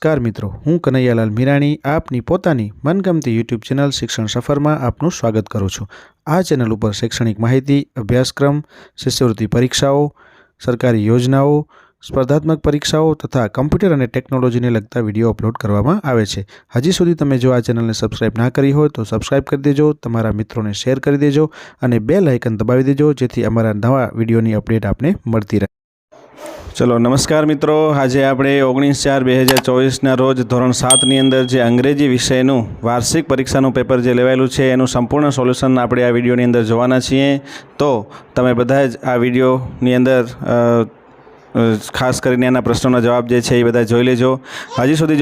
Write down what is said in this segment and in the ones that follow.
નમસ્કાર મિત્રો, હું કનૈયાલાલ મીરાણી આપની પોતાની મનગમતી યુટ્યુબ ચેનલ શિક્ષણ સફરમાં આપનું સ્વાગત કરું છું। આ ચેનલ ઉપર શૈક્ષણિક માહિતી, અભ્યાસક્રમ, શિષ્યવૃત્તિ પરીક્ષાઓ, સરકારી યોજનાઓ, સ્પર્ધાત્મક પરીક્ષાઓ તથા કમ્પ્યુટર અને ટેકનોલોજીને લગતા વિડીયો અપલોડ કરવામાં આવે છે। હજી સુધી તમે જો આ ચેનલને સબસ્ક્રાઇબ ના કરી હોય તો સબસ્ક્રાઇબ કરી દેજો, તમારા મિત્રોને શેર કરી દેજો અને બેલ આઇકન દબાવી દેજો જેથી અમારા નવા વિડીયોની અપડેટ આપને મળતી રહે। चलो नमस्कार मित्रों, आज आप 19/4/2024 रोज धोरण 7 अंदर जो अंग्रेजी विषयनु वार्षिक परीक्षा पेपर जो लेवायेलू है एनु संपूर्ण सोल्यूशन आपणे आ विडियोनी अंदर जोवाना छीए। तो तमे बधा ज आ विडियोनी अंदर खास करीने एना प्रश्नोना जवाब जे छे ए बधा जोई लेजो। हजी सुधी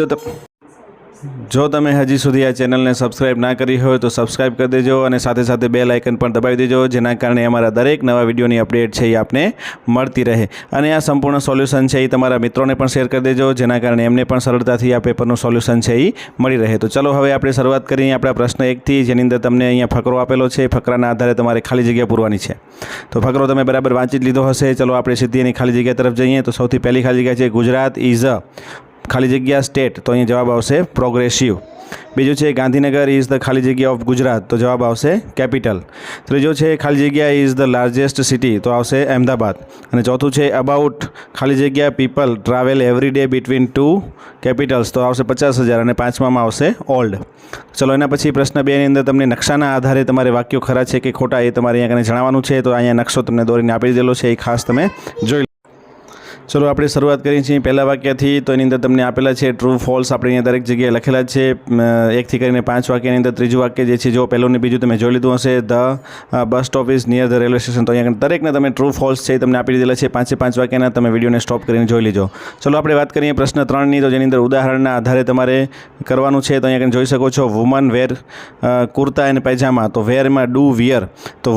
जो तमे हजी सुधी आ चेनल ने सब्सक्राइब ना करी हो तो सब्सक्राइब कर देजो और साथे साथे बेल आइकन पर दबावी देजो, जेना कारणे अमारा दरेक नवा विडियोनी अपडेट छे आपने मळती रहे। अने आ संपूर्ण सोल्यूशन छे तमारा मित्रोने पण शेर कर देजो, जेना कारणे एमने पण सरळताथी आ पेपरनुं सोल्यूशन छे ई मळी रहे। तो चलो हवे आपणे शरूआत करीए आपणा प्रश्न 1 थी, जेनी अंदर तमने अहींया फकरो आपेलो छे। फकराना आधारे तमारे खाली जग्या पूरवानी छे। तो फकरो तमे बराबर वांची ज लीधो हशे। चलो आपणे सीधी एनी खाली जग्या तरफ जईए। तो सौथी पहेली खाली जग्या छे गुजरात इज अ खाली जग्या स्टेट, तो अहीं जवाब आवशे प्रोग्रेसिव। बीजू है गांधीनगर इज द खाली जग्या ऑफ गुजरात, तो जवाब आवशे कैपिटल। त्रीजो है खाली जग्या इज द लार्जेस्ट सिटी, तो आवशे अहमदाबाद। और चौथुं है अबाउट खाली जग्या people travel every day between two capitals, तो आवशे 50,000। और पांचमा में आवशे ओल्ड। चलो एना पछी प्रश्न 2 अंदर तमने नक्शाना आधारे तमारे वाक्यो खरा है कि खोटा ए तमारे अहींया कने जणाववानुं छे। तो अहींया नक्शो तमने दोरीने आपी दीधेलो छे, ए खास तमे जोई। चलो आप शुरुआत करीए छीए पहला वाक्य थी। तो एनी अंदर तमने आपेला है ट्रू फॉल्स, आपणे अहींया दरेक जग्याए लखेला है। 1 थी करीने 5 वाक्यनी अंदर त्रीजું वाक्य जे छे जो पहेલું ने बीजुં तमे જોઈ લીધું हशे। The bus stop is near the railway station, तो अहींया दरेकने तमे ट्रू फॉल्स छे तमने आपी दीधेला छे। 5 वाक्यना तमे विडियोने स्टॉप करीने જોઈ લીજો। चलो આપણે વાત કરીએ प्रश्न 3 ની, तो जेनी अंदर उदाहरणना आधारे तमारे करवानुं छे। तो अहींया कने જોઈ શકો છો woman wear kurta and pyjama, तो वेर में डू वियर, तो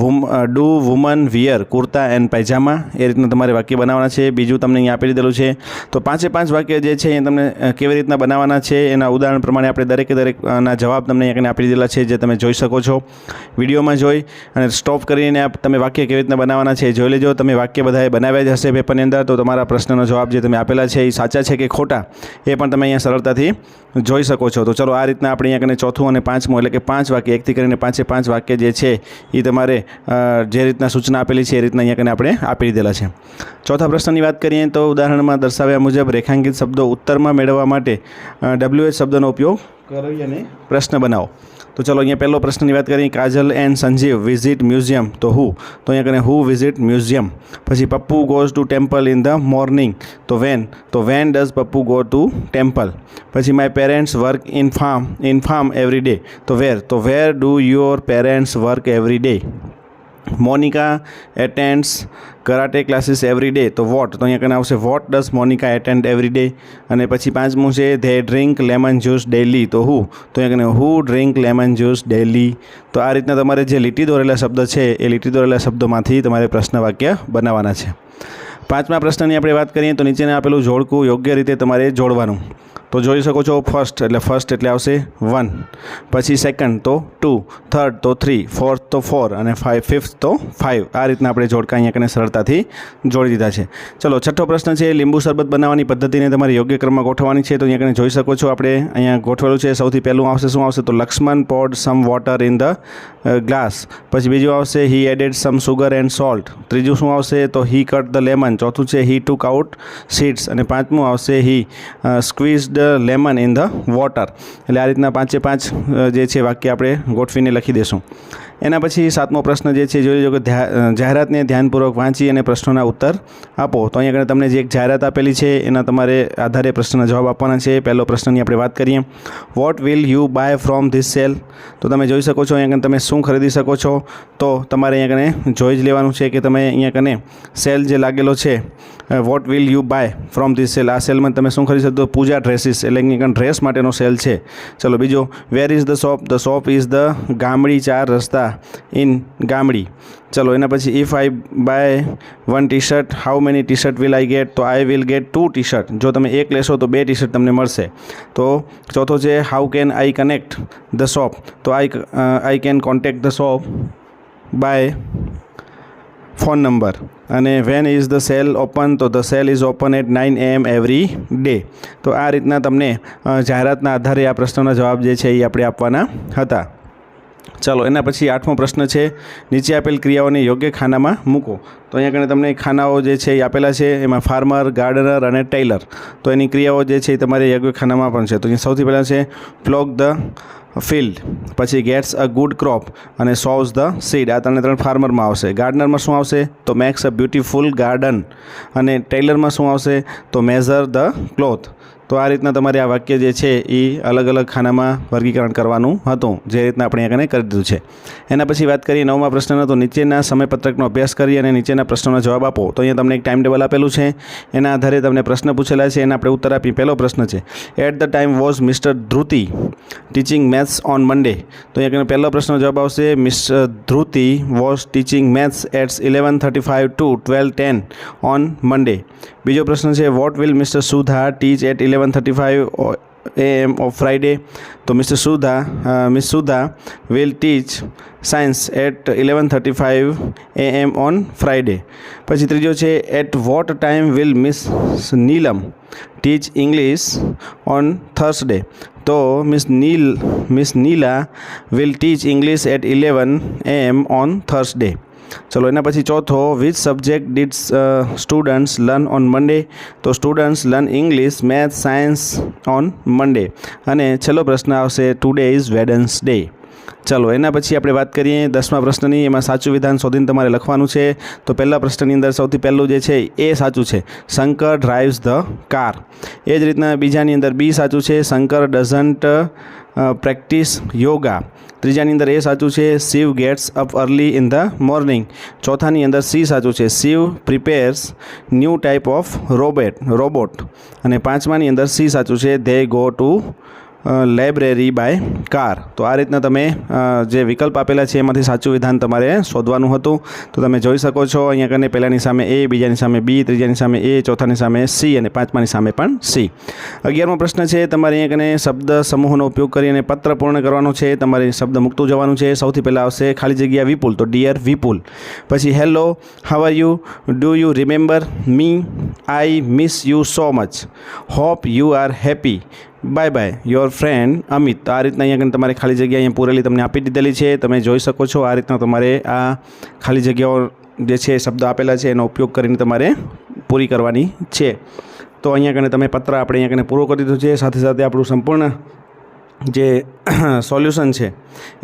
do woman wear kurta and pyjama, ए रीतना तमारे वाक्य बनाववाना छे। बीजुं तमने अहींया आपी दीधेલું છે। तो 5 वाक्य जे छे तमने केवी रीतना बनाववाना छे एना उदाहरण प्रमाणे आपणे दरेके दरेकना जवाब तमने अहींया आपी दीधेला छे, जे तमे जोई शको छो। विडियोमां जोई अने स्टॉप करीने तमे वाक्य केवी रीतना बनाववाना छे जोई लेजो। तमे वाक्य बधाए बनाव्या ज हशे पेपरनी अंदर, तो तमारा प्रश्ननो जवाब जे तमे आपेला छे ए साचा छे के खोटा ए पण तमे अहींया सरळताथी જોઈ શકો છો। तो चलो आ રીતના આપણે અહીંયા કને ચોથું અને પાંચમું એટલે કે 5 વાક્ય 1 થી કરીને 5 વાક્ય જે છે એ તમારે જે રીતના સૂચના આપેલી છે એ રીતના અહીંયા કને આપણે આપી દીધેલા છે। ચોથા પ્રશ્નની વાત કરીએ તો ઉદાહરણમાં દર્શાવ્યા મુજબ રેખાંકિત શબ્દો ઉત્તરમાં મેળવવા માટે WH શબ્દનો ઉપયોગ કરી અને પ્રશ્ન બનાવો। तो चलो अहीं पहलो प्रश्न की बात करिए। Kajal and Sanjeev visit museum, तो हू, तो अहीं कने हू विजिट म्यूजियम। पछी Pappu goes to temple in the morning, तो when does Pappu go to temple. पछी my parents work in farm every day, तो where do your parents work every day. Monica attends karate classes every day, तो what, तो अहीं कने आवशे what does Monica attend every day. अने पछी पांचमुं छे they drink lemon juice daily, तो हू, तो अहीं कने हू ड्रिंक लेमन ज्यूस डेली। तो आ रीतना तमारे जे લીટી દોરેલા शब्द छे ए લીટી દોરેલા शब्दोमांथी तमारे प्रश्न वाक्य बनाववाना छे। 5मा प्रश्ननी आपणे वात करीए तो नीचेने आपेલું જોડકું યોગ્ય રીતે તમારે જોડવાનું। तो જોઈ શકો છો फर्स्ट એટલે આવશે 1, પછી સેકન્ડ તો 2, થર્ડ તો 3, ફોર્થ તો 4 અને ફિફ્થ તો 5। આ રીતના આપણે જોડકા અહીંયા કને સરળતાથી જોડી દીધા છે। ચલો છઠ્ઠો પ્રશ્ન છે લીંબુ શરબત બનાવવાની પદ્ધતિને તમારે યોગ્ય ક્રમમાં ગોઠવવાની છે। તો અહીંયા કને જોઈ શકો છો આપણે અહીંયા ગોઠવેલું છે। સૌથી પહેલું આવશે શું આવશે તો Lakshman poured some water in the glass. પછી બીજું આવશે he added some sugar and salt. ત્રીજું શું આવશે તો હી કટ ધ લેમન। ચોથું છે હી ટુક આઉટ સીડ્સ અને પાંચમું આવશે હી સ્ક્વીઝડ लेमन इन ध वॉटर। એટલે આ રીતના 5 જે છે વાક્ય આપણે ગોઠવીને લખી દેશું। એના પછી 7મો પ્રશ્ન જે છે જોઈ લો કે જાહેરાતને ધ્યાનપૂર્વક વાંચી અને પ્રશ્નોના ઉત્તર આપો। તો અહીંયા આગળ તમને જે એક જાહેરાત આપેલી છે એના તમારે આધારે પ્રશ્નના જવાબ આપવાના છે। પહેલો પ્રશ્નની આપણે વાત કરીએ, what will you buy from this cell. તો તમે જોઈ શકો છો અહીંયા કને તમે શું ખરીદી શકો છો। તો તમારે અહીંયા કને જોઈ જ લેવાનું છે કે તમે અહીંયા કને સેલ જે લાગેલો છે what will you buy from this cell, આ સેલમાં તમે શું ખરીદી શકો? પૂજા ડ્રેસીસ, એટલે અહીંયા કને ડ્રેસ માટેનો સેલ છે। ચલો બીજો, where is the shop? The shop is the Gamdi 4 રસ્તા इन गामड़ी। चलो एना पछी if I buy 1 T-shirt how many T-shirt will I get? तो आई विल गेट 2 टी-शर्ट। जो तमे एक लेशो तो 2 टी-शर्ट तमने मळशे। तो चौथो छे how can I connect the shop? तो I can contact the shop by phone number. અને when is the sale open, તો the sale is open at 9 AM every day. તો આ રીતના તમને જાહેરાતના આધારે આ પ્રશ્નોના જવાબ જે છે એ આપણે આપવાના હતા. ચાલો, એના પછી 8મો પ્રશ્ન છે, નીચે આપેલ ક્રિયાઓને યોગ્ય ખાનામાં મૂકો. તો અહીંયા આગળ તમને ખાનાઓ જે છે એ આપેલા છે, એમાં ફાર્મર, ગાર્ડનર અને ટેલર. તો એની ક્રિયાઓ જે છે એ તમારે યોગ્ય ખાનામાં પણ છે. તો અહીંયા સૌથી પહેલાં છે પ્લોગ ધ ફિલ્ડ, પછી ગેટ્સ અ ગુડ ક્રોપ અને સોવ્સ ધ સીડ. આ ત્રણ ફાર્મરમાં આવશે. ગાર્ડનરમાં શું આવશે? તો મેક્સ અ બ્યુટીફુલ ગાર્ડન. અને ટેલરમાં શું આવશે? તો મેઝર ધ ક્લોથ. તો આ રીતના તમારે આ વાક્ય જે છે એ અલગ અલગ ખાનામાં વર્ગીકરણ કરવાનું હતું, જે રીતના આપણે આગળ કરી દીધું છે. એના પછી વાત કરીએ 9મા પ્રશ્નનો. તો નીચેના સમયપત્રકનો અભ્યાસ કરી અને નીચેના પ્રશ્નોનો જવાબ આપો. તો અહીંયા તમને એક ટાઈમ ટેબલ આપેલું છે, એના આધારે તમને પ્રશ્ન પૂછેલા છે, એના આપણે ઉત્તર આપી. પહેલો પ્રશ્ન છે, at the time was mister Dhruti teaching maths on Monday. તો અહીંયા પહેલો પ્રશ્નનો જવાબ આવશે, mister Dhruti was teaching maths at 11:35 to 12:10 on Monday. બીજો પ્રશ્ન છે, what will mister Sudha teach at 11:35 AM of Friday. તો miss Sudha will teach science at 11:35 AM on Friday. પછી ત્રીજો છે, at what time will miss Neelam teach English on Thursday. તો miss Neela will teach English at 11 AM on Thursday. ચલો, એના પછી ચોથો, which subject did students learn on Monday. તો students learn English, maths, science on Monday. અને છેલ્લો પ્રશ્ન આવશે, ટુડે ઇઝ વેડન્સડે. ચલો, એના પછી આપણે વાત કરીએ 10મા પ્રશ્નની. એમાં સાચું વિધાન શોધીને તમારે લખવાનું છે. તો પહેલા પ્રશ્નની અંદર સૌથી પહેલું જે છે એ સાચું છે, શંકર ડ્રાઇવ્સ ધ કાર. એ જ રીતના બીજાની અંદર બી સાચું છે, શંકર ડઝન્ટ પ્રેક્ટિસ યોગા. ત્રીજાની અંદર એ સાચું છે, Shiv gets up early in the morning. ચોથાની અંદર સી સાચું છે, Shiv prepares new type of robot. અને પાંચમાની અંદર સી સાચું છે, they go to library by car. તો આ રીતના તમે જે વિકલ્પ આપેલા છે એમાંથી સાચું વિધાન તમારે શોધવાનું હતું. તો તમે જોઈ શકો છો અહીંયા કને પહેલાની સામે એ, બીજાની સામે બી, ત્રીજાની સામે એ, ચોથાની સામે સી અને પાંચમાની સામે પણ સી. 11મો પ્રશ્ન છે, તમારે અહીંયા કને શબ્દ સમૂહનો ઉપયોગ કરી અને પત્ર પૂર્ણ કરવાનો છે. તમારે શબ્દ મૂકતું જવાનું છે. સૌથી પહેલાં આવશે ખાલી જગ્યા વિપુલ. તો ડિયર વિપુલ. પછી hello, how are you, do you remember me, I miss you so much, hope you are happy, bye bye your friend Amit. આ રીતના અહીંયા તમારે ખાલી જગ્યા અહીંયા પૂરેલી તમને આપી દીધેલી છે. તમે જોઈ શકો છો આ રીતના તમારે આ ખાલી જગ્યાઓ જે છે શબ્દો આપેલા છે એનો ઉપયોગ કરીને તમારે પૂરી કરવાની છે. તો અહીંયા કને તમે પત્ર આપણે અહીંયા કને પૂરો કરી દીધો છે. સાથે સાથે આપણું સંપૂર્ણ જે સોલ્યુશન છે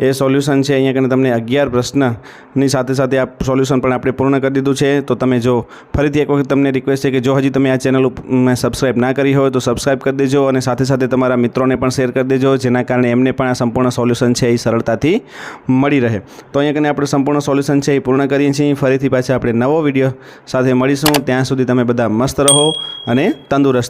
એ સોલ્યુશન છે અહીંયા કને તમને 11 પ્રશ્નની સાથે સાથે આ સોલ્યુશન પણ આપણે પૂર્ણ કરી દીધું છે. તો તમે જો ફરીથી એક વખત તમને રિક્વેસ્ટ છે કે જો હજી તમે આ ચેનલ સબસ્ક્રાઈબ ના કરી હોય તો સબસ્ક્રાઈબ કરી દેજો અને સાથે સાથે તમારા મિત્રોને પણ શેર કરી દેજો, જેના કારણે એમને પણ આ સંપૂર્ણ સોલ્યુશન છે એ સરળતાથી મળી રહે. તો અહીંયા કને આપણે સંપૂર્ણ સોલ્યુશન છે એ પૂર્ણ કરીએ છીએ. ફરીથી પાછા આપણે નવો વિડીયો સાથે મળીશું. ત્યાં સુધી તમે બધા મસ્ત રહો અને તંદુરસ્ત.